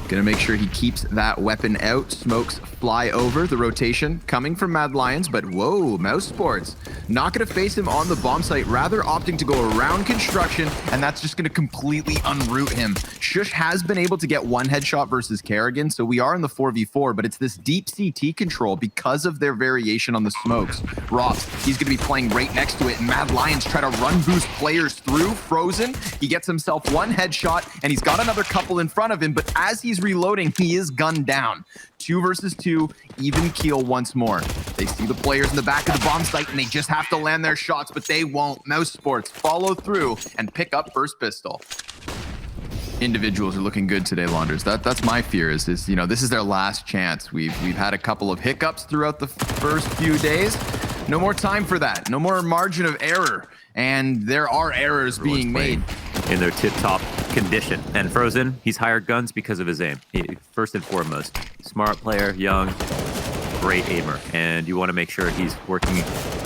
Gonna make sure he keeps that weapon out. Smokes fly over the rotation coming from Mad Lions, but whoa, mousesports not gonna face him on the bomb site, rather opting to go around construction, and that's just gonna completely unroot him. Shush has been able to get one headshot versus Kerrigan, so we are in the 4v4, but it's this deep CT control because of their variation on the smokes. Rops, he's gonna be playing right next to it, and Mad Lions try to run boost players through. Frozen, he gets himself one headshot, and he's got another couple in front of him, but as he's reloading, he is gunned down. 2 versus 2, even keel once more. They see the players in the back of the bomb site, and they just have to land their shots, but they won't. mousesports follow through and pick up first pistol. Individuals are looking good today, Launders. That's my fear. Is you know, this is their last chance. We've had a couple of hiccups throughout the first few days. No more time for that. No more margin of error. And there are errors being made in their tip-top condition. And Frozen, he's hired guns because of his aim. First and foremost, smart player, young, great aimer, and you want to make sure he's working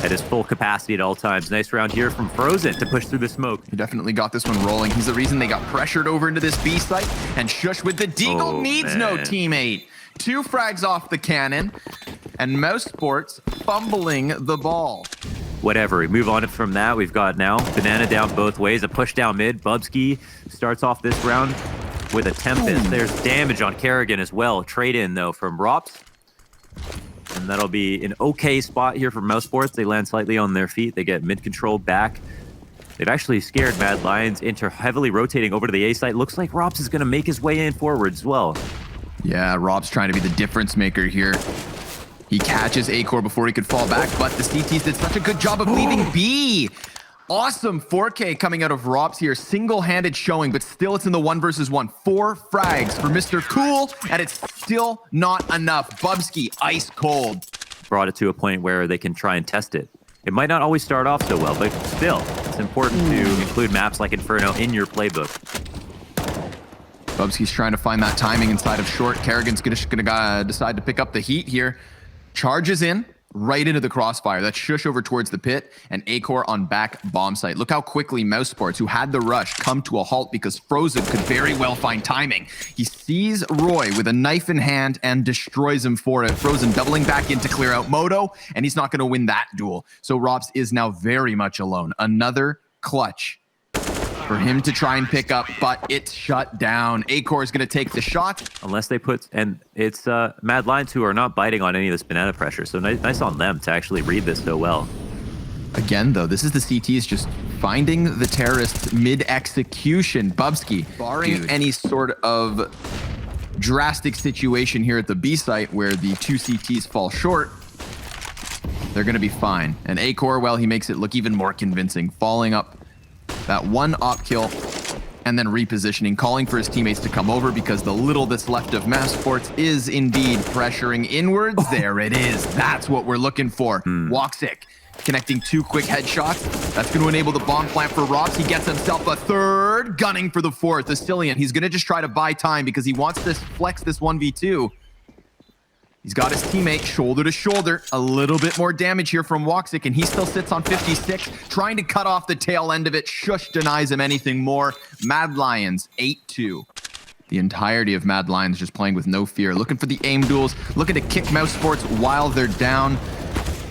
at his full capacity at all times. Nice round here from Frozen to push through the smoke. He definitely got this one rolling. He's the reason they got pressured over into this B site, and Shush with the deagle needs no teammate. 2 frags off the cannon, and mousesports fumbling the ball. Whatever, we move on from that. We've got now Banana down both ways, a push down mid. Bubsky starts off this round with a Tempest. There's damage on Kerrigan as well. Trade in though from Rops. And that'll be an okay spot here for mousesports. They land slightly on their feet. They get mid control back. They've actually scared Mad Lions into heavily rotating over to the A site. Looks like Rops is going to make his way in forwards as well. Yeah, Rob's trying to be the difference maker here. He catches A-Core before he could fall back, but the CTs did such a good job of leaving B. Awesome 4K coming out of Robs here. Single-handed showing, but still it's in the 1 versus 1. 4 frags for Mr. Cool, and it's still not enough. Bubsky, ice cold. Brought it to a point where they can try and test it. It might not always start off so well, but still, it's important to include maps like Inferno in your playbook. Bubsky's trying to find that timing inside of short. Kerrigan's gonna decide to pick up the heat here. Charges in right into the crossfire. That's Shush over towards the pit, and A-Core on back bomb site. Look how quickly mousesports, who had the rush, come to a halt because Frozen could very well find timing. He sees Roy with a knife in hand and destroys him for it. Frozen doubling back in to clear out Moto, and he's not going to win that duel. So Rops is now very much alone. Another clutch for him to try and pick up, but it's shut down. A-Core is going to take the shot. Unless they put, and it's Mad Lions who are not biting on any of this banana pressure, so nice on them to actually read this so well. Again, though, this is the CTs just finding the terrorists mid-execution. Bubsky, barring any sort of drastic situation here at the B site where the 2 CTs fall short, they're going to be fine. And A-Core, well, he makes it look even more convincing, falling up that 1 op kill, and then repositioning, calling for his teammates to come over because the little that's left of mousesports is indeed pressuring inwards. There it is. That's what we're looking for. Woxic connecting 2 quick headshots. That's going to enable the bomb plant for Robs. He gets himself a 3rd, gunning for the 4th. Ascillion, he's going to just try to buy time because he wants to flex this 1v2. He's got his teammate shoulder to shoulder. A little bit more damage here from Woxic, and he still sits on 56, trying to cut off the tail end of it. Shush denies him anything more. Mad Lions, 8-2. The entirety of Mad Lions just playing with no fear, looking for the aim duels, looking to kick mousesports while they're down.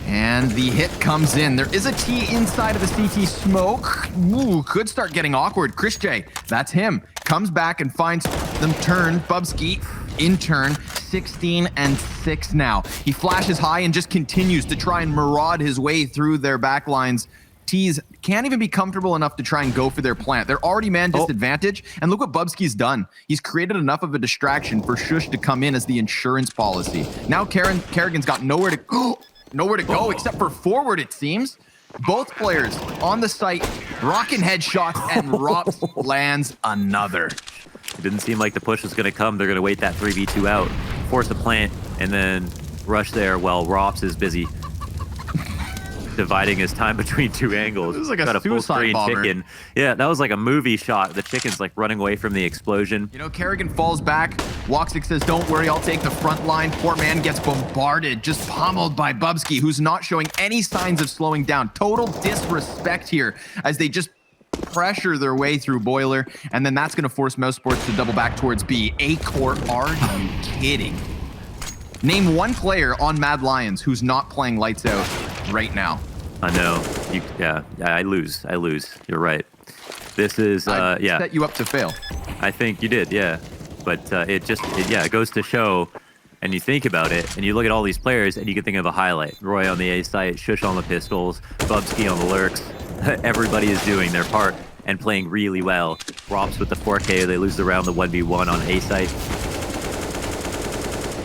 And the hit comes in. There is a T inside of the CT smoke. Ooh, could start getting awkward. Chris J, that's him. Comes back and finds them turn. Bubsky in turn, 16-6 now. He flashes high and just continues to try and maraud his way through their backlines. T's can't even be comfortable enough to try and go for their plant. They're already man disadvantage, and look what Bubsky's done. He's created enough of a distraction for Shush to come in as the insurance policy. Now Kerrigan's got nowhere to go except for forward, it seems. Both players on the site, rocking headshots, and Rops lands another. It didn't seem like the push was going to come. They're going to wait that 3v2 out, force a plant, and then rush there while Rops is busy dividing his time between 2 angles. This is like got a full screen bomber. chicken. Yeah, that was like a movie shot. The chicken's like running away from the explosion. You know, Kerrigan falls back. Woxic says, don't worry, I'll take the front line. Poor man gets bombarded, just pummeled by Bubsky, who's not showing any signs of slowing down. Total disrespect here as they just pressure their way through Boiler, and then that's going to force mousesports to double back towards B. A-Core, are you kidding? Name one player on Mad Lions who's not playing lights out right now. I know. Yeah, I lose. You're right. This is, yeah. Set you up to fail. I think you did, yeah. But it goes to show, and you think about it, and you look at all these players, and you can think of a highlight. Roy on the A site, Shush on the pistols, Bubsky on the lurks. Everybody is doing their part and playing really well. Rops with the 4K, they lose the round, the 1v1 on A site.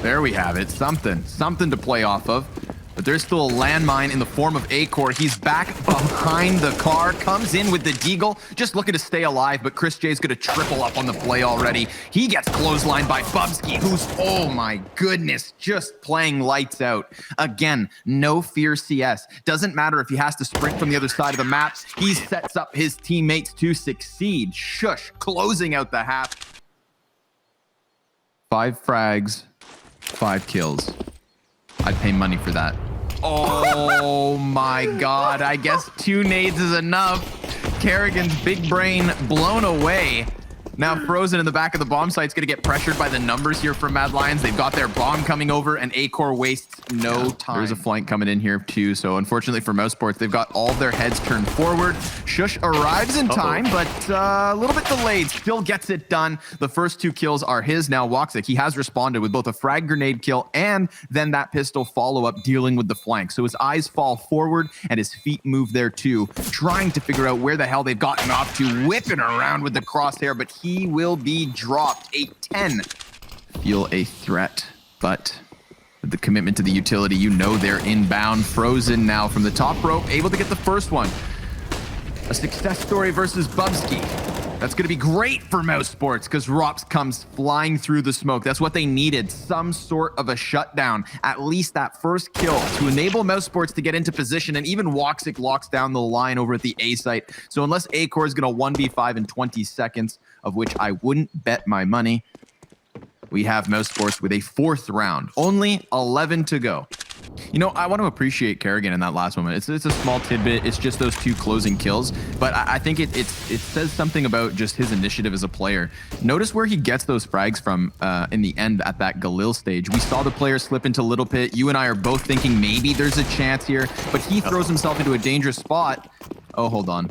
There we have it. Something to play off of. But there's still a landmine in the form of A-Core. He's back behind the car, comes in with the deagle, just looking to stay alive, but Chris J's gonna triple up on the play already. He gets clotheslined by Bubsky, who's, oh my goodness, just playing lights out. Again, no fear CS. Doesn't matter if he has to sprint from the other side of the map. He sets up his teammates to succeed. Shush, closing out the half. 5 frags, 5 kills. I'd pay money for that. Oh my God. I guess 2 nades is enough. Kerrigan's big brain blown away. Now Frozen in the back of the bomb site's gonna get pressured by the numbers here from Mad Lions. They've got their bomb coming over, and A-Core wastes no time. There's a flank coming in here too, so unfortunately for mousesports, they've got all their heads turned forward. Shush arrives in time, but a little bit delayed, still gets it done. The first 2 kills are his. Now Woxic, he has responded with both a frag grenade kill and then that pistol follow-up dealing with the flank. So his eyes fall forward and his feet move there too, trying to figure out where the hell they've gotten off to, whipping around with the crosshair, but he will be dropped. A 10. Feel a threat, but with the commitment to the utility, you know they're inbound. Frozen now from the top rope, able to get the first one. A success story versus Bubsky. That's going to be great for mousesports because Rops comes flying through the smoke. That's what they needed, some sort of a shutdown, at least that first kill to enable mousesports to get into position, and even Woxic locks down the line over at the A site. So unless A-Core is going to 1v5 in 20 seconds, of which I wouldn't bet my money, we have mousesports with a 4th round. Only 11 to go. You know, I want to appreciate Kerrigan in that last moment. It's a small tidbit. It's just those 2 closing kills. But I think it says something about just his initiative as a player. Notice where he gets those frags from in the end at that Galil stage. We saw the player slip into Little Pit. You and I are both thinking maybe there's a chance here. But he throws himself into a dangerous spot. Oh, hold on.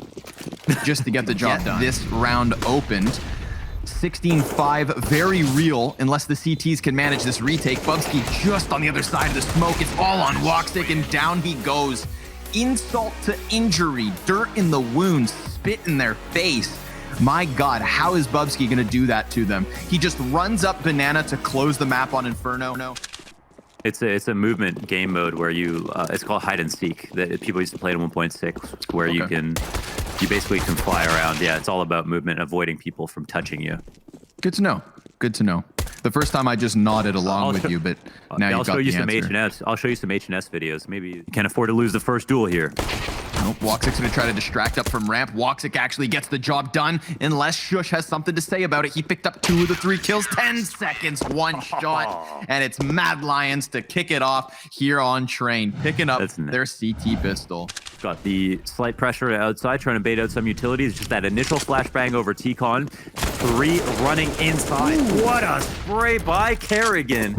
Just to get the job done. This round opened. 16-5, very real, unless the CTs can manage this retake. Bubsky just on the other side of the smoke. It's all on Woxic, and down he goes. Insult to injury, dirt in the wounds, spit in their face. My God, how is Bubsky going to do that to them? He just runs up Banana to close the map on Inferno. No. It's a movement game mode where you it's called hide and seek that people used to play in 1.6, where you basically can fly around. Yeah, it's all about movement, avoiding people from touching you. Good to know. Good to know. The first time I just nodded along with you, but now you've got the answer. I'll show you some H&S videos. Maybe you can't afford to lose the first duel here. Nope, Woxic's going to try to distract up from ramp. Woxic actually gets the job done, unless Shush has something to say about it. He picked up 2 of the 3 kills, 10 seconds, 1 shot, and it's Mad Lions to kick it off here on Train, picking up their CT pistol. Got the slight pressure outside, trying to bait out some utilities. Just that initial flashbang over T-Con. 3 running inside. Ooh. What a spray by Kerrigan.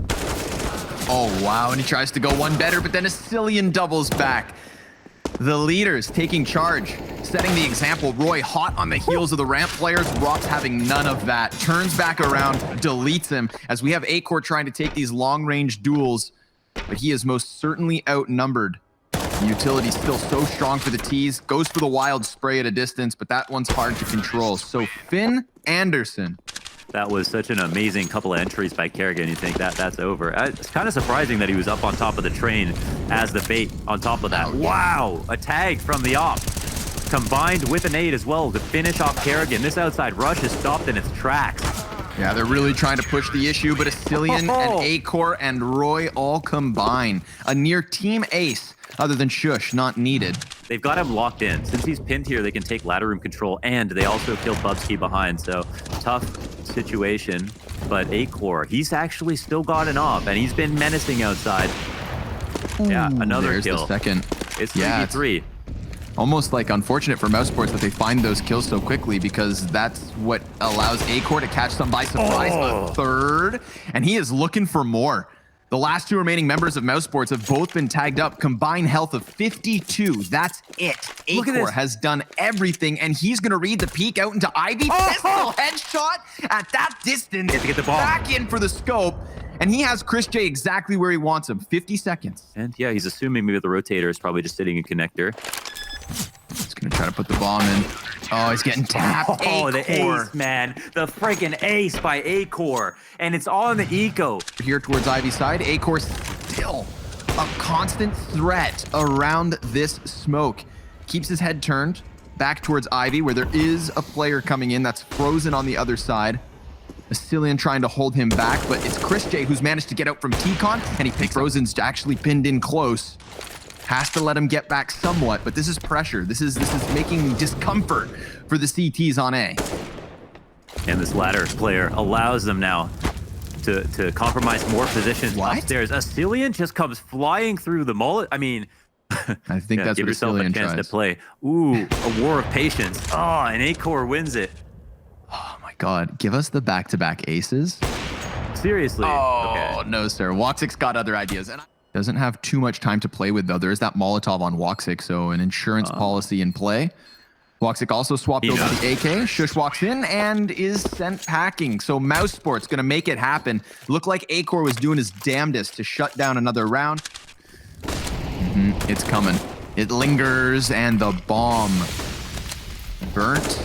Oh, wow, and he tries to go one better, but then Ascillion doubles back. The leaders taking charge, setting the example. Roy hot on the heels of the ramp players. Rops having none of that. Turns back around, deletes him, as we have A-Core trying to take these long-range duels, but he is most certainly outnumbered. The utility still so strong for the T's. Goes for the wild spray at a distance, but that one's hard to control. So Finn Anderson. That was such an amazing couple of entries by Kerrigan. You think that's over. It's kind of surprising that he was up on top of the train as the bait on top of that. Wow, a tag from the op. Combined with an 8 as well to finish off Kerrigan. This outside rush is stopped in its tracks. Yeah, they're really trying to push the issue, but Ascillion and A-Core and Roy all combine. A near team ace, other than Shush, not needed. They've got him locked in. Since he's pinned here, they can take ladder room control, and they also kill Bubsky behind, so tough situation. But A-Core, he's actually still got an op, and he's been menacing outside. Yeah, another kill. The second. It's 3v3. Almost like unfortunate for mousesports that they find those kills so quickly, because that's what allows Acor to catch them by surprise. A third, and he is looking for more. The last two remaining members of mousesports have both been tagged up. Combined health of 52. That's it. Acor has done everything, and he's going to read the peek out into Ivy. Pistol headshot at that distance. To get the ball. Back in for the scope. And he has Chris J exactly where he wants him. 50 seconds. And yeah, he's assuming maybe the rotator is probably just sitting in connector. He's going to try to put the bomb in. Oh, he's getting tapped. Oh, the ace, man. The freaking ace by Acor. And it's all in the eco. Here towards Ivy's side, Acor still a constant threat around this smoke. Keeps his head turned back towards Ivy, where there is a player coming in that's frozen on the other side. Asilian trying to hold him back, but it's Chris J who's managed to get out from T-Con, and he picks Frozen's actually pinned in close. Has to let him get back somewhat, but this is pressure. This is making discomfort for the CTs on A. And this ladder player allows them now to compromise more positions upstairs. Asilian just comes flying through the mullet. I mean, I think that's give what yourself a Asilian chance tries. to play. Ooh, a war of patience. Oh, and Acor wins it. Oh my God, give us the back-to-back aces. Seriously. Oh, okay. no, sir. Woxic's got other ideas. And doesn't have too much time to play with, though. There is that Molotov on Woxic, so an insurance policy in play. Woxic also swapped over the AK. Shush walks in and is sent packing. So mousesports going to make it happen. Looked like Acor was doing his damnedest to shut down another round. It's coming. It lingers, and the bomb burnt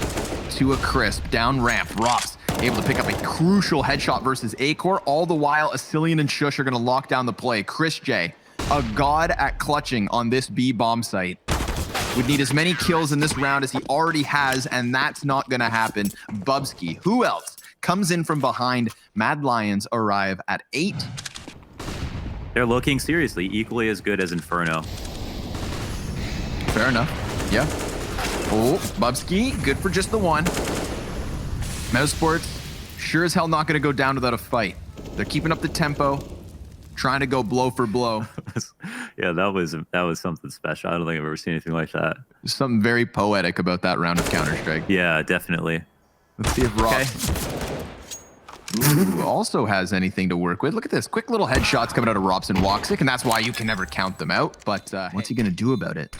to a crisp. Down ramp, Rops able to pick up a crucial headshot versus Acor. All the while, Asilian and Shush are going to lock down the play. Chris J, a god at clutching on this B bomb site. Would need as many kills in this round as he already has, and that's not going to happen. Bubsky, who else, comes in from behind. Mad Lions arrive at 8. They're looking seriously equally as good as Inferno. Fair enough. Yeah. Oh, Bubsky, good for just the one. mousesports, sure as hell not going to go down without a fight. They're keeping up the tempo, trying to go blow for blow. Yeah, that was something special. I don't think I've ever seen anything like that. There's something very poetic about that round of Counter-Strike. Yeah, definitely. Let's see if Rops also has anything to work with. Look at this. Quick little headshots coming out of Rops and Woxic, and that's why you can never count them out. But what's he going to do about it?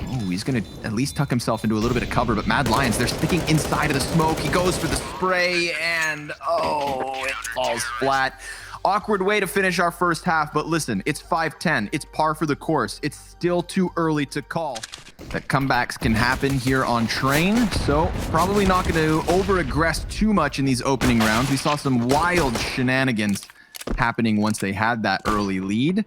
Oh, he's going to at least tuck himself into a little bit of cover, but Mad Lions, they're sticking inside of the smoke. He goes for the spray, and oh, it falls flat. Awkward way to finish our first half, but listen, it's 5-10. It's par for the course. It's still too early to call that comebacks can happen here on Train, so probably not going to over-aggress too much in these opening rounds. We saw some wild shenanigans happening once they had that early lead.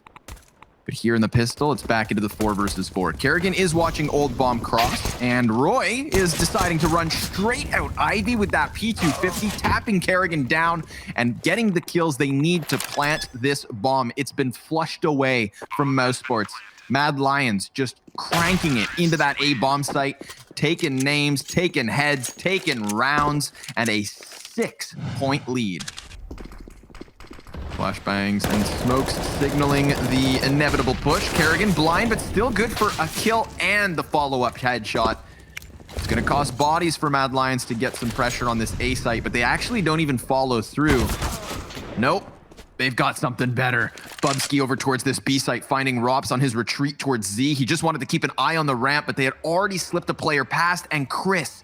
But here in the pistol, it's back into the 4 versus 4. Kerrigan is watching Old Bomb cross, and Roy is deciding to run straight out Ivy with that P250, tapping Kerrigan down and getting the kills they need to plant this bomb. It's been flushed away from mousesports. Mad Lions just cranking it into that A bomb site, taking names, taking heads, taking rounds, and a 6-point lead. Flashbangs and smokes signaling the inevitable push. Kerrigan blind, but still good for a kill and the follow-up headshot. It's going to cost bodies for Mad Lions to get some pressure on this A site, but they actually don't even follow through. Nope. They've got something better. Bubsky over towards this B site, finding Rops on his retreat towards Z. He just wanted to keep an eye on the ramp, but they had already slipped a player past, and Chris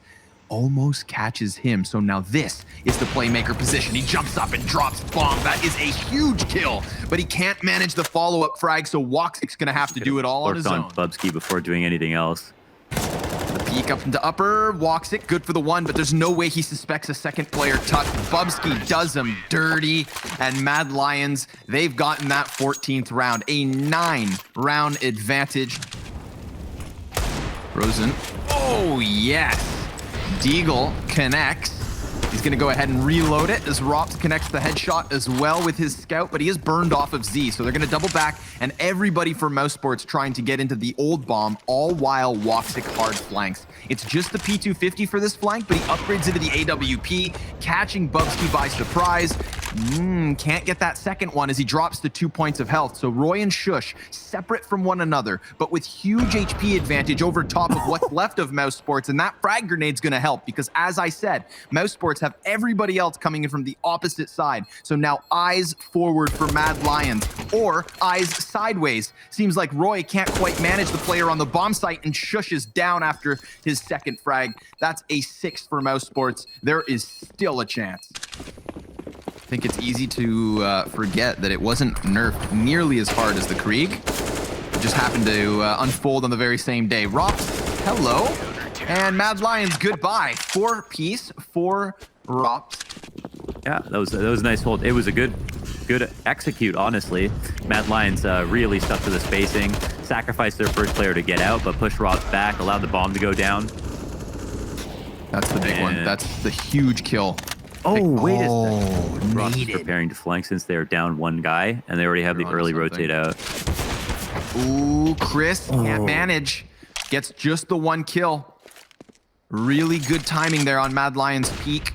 almost catches him. So now this is the playmaker position. He jumps up and drops bomb. That is a huge kill, but he can't manage the follow-up frag, so Woxic's gonna have to do it all on his own. Bubsky before doing anything else. The peek up into upper. Woxic, good for the one, but there's no way he suspects a second player tuck. Bubsky does him dirty, and Mad Lions, they've gotten that 14th round. A 9-round advantage. Rosen. Oh, yes. Deagle connects. He's going to go ahead and reload it as Rops connects the headshot as well with his scout, but he is burned off of Z, so they're going to double back, and everybody for mousesports trying to get into the Old Bomb, all while Woxic hard flanks. It's just the P250 for this flank, but he upgrades into the AWP, catching Bubsky by surprise. Can't get that second one as he drops to 2 points of health. So Roy and Shush separate from one another, but with huge HP advantage over top of what's left of mousesports, and that frag grenade's gonna help because, as I said, mousesports have everybody else coming in from the opposite side. So now eyes forward for Mad Lions, or eyes sideways. Seems like Roy can't quite manage the player on the bomb site, and Shush is down after his second frag. That's a 6 for mousesports. There is still a chance. I think it's easy to forget that it wasn't nerfed nearly as hard as the Krieg. It just happened to unfold on the very same day. Rops, hello. And Mad Lions, goodbye. 4-piece for Rops. Yeah, that was a nice hold. It was a good execute, honestly. Mad Lions really stuck to the spacing, sacrificed their first player to get out, but pushed Rops back, allowed the bomb to go down. That's the big one. That's the huge kill. Oh, wait a second. Rops is preparing to flank since they're down one guy, and they already have the early rotate out. Ooh, Chris can't manage. Gets just the one kill. Really good timing there on Mad Lions' peak.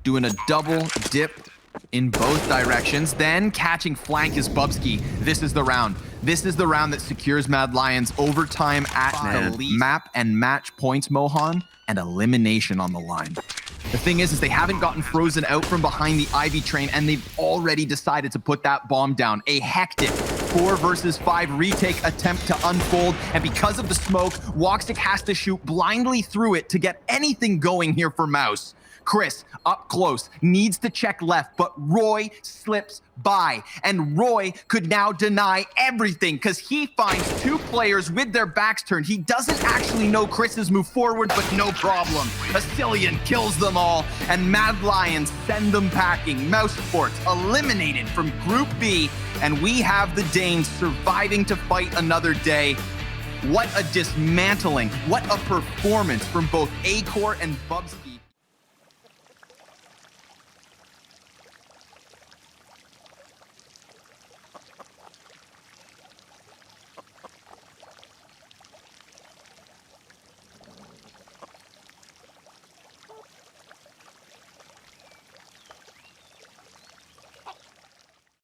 Doing a double dip in both directions. Then catching flank is Bubsky. This is the round. This is the round that secures Mad Lions overtime at the map and match points, Mohan, and elimination on the line. The thing is they haven't gotten frozen out from behind the Ivy train, and they've already decided to put that bomb down. A hectic 4 versus 5 retake attempt to unfold, and because of the smoke, Woxic has to shoot blindly through it to get anything going here for Mouse. Chris, up close, needs to check left, but Roy slips by. And Roy could now deny everything because he finds 2 players with their backs turned. He doesn't actually know Chris's move forward, but no problem. Basilian kills them all, and Mad Lions send them packing. mousesports eliminated from Group B, and we have the Danes surviving to fight another day. What a dismantling, what a performance from both Acor and Bubsky.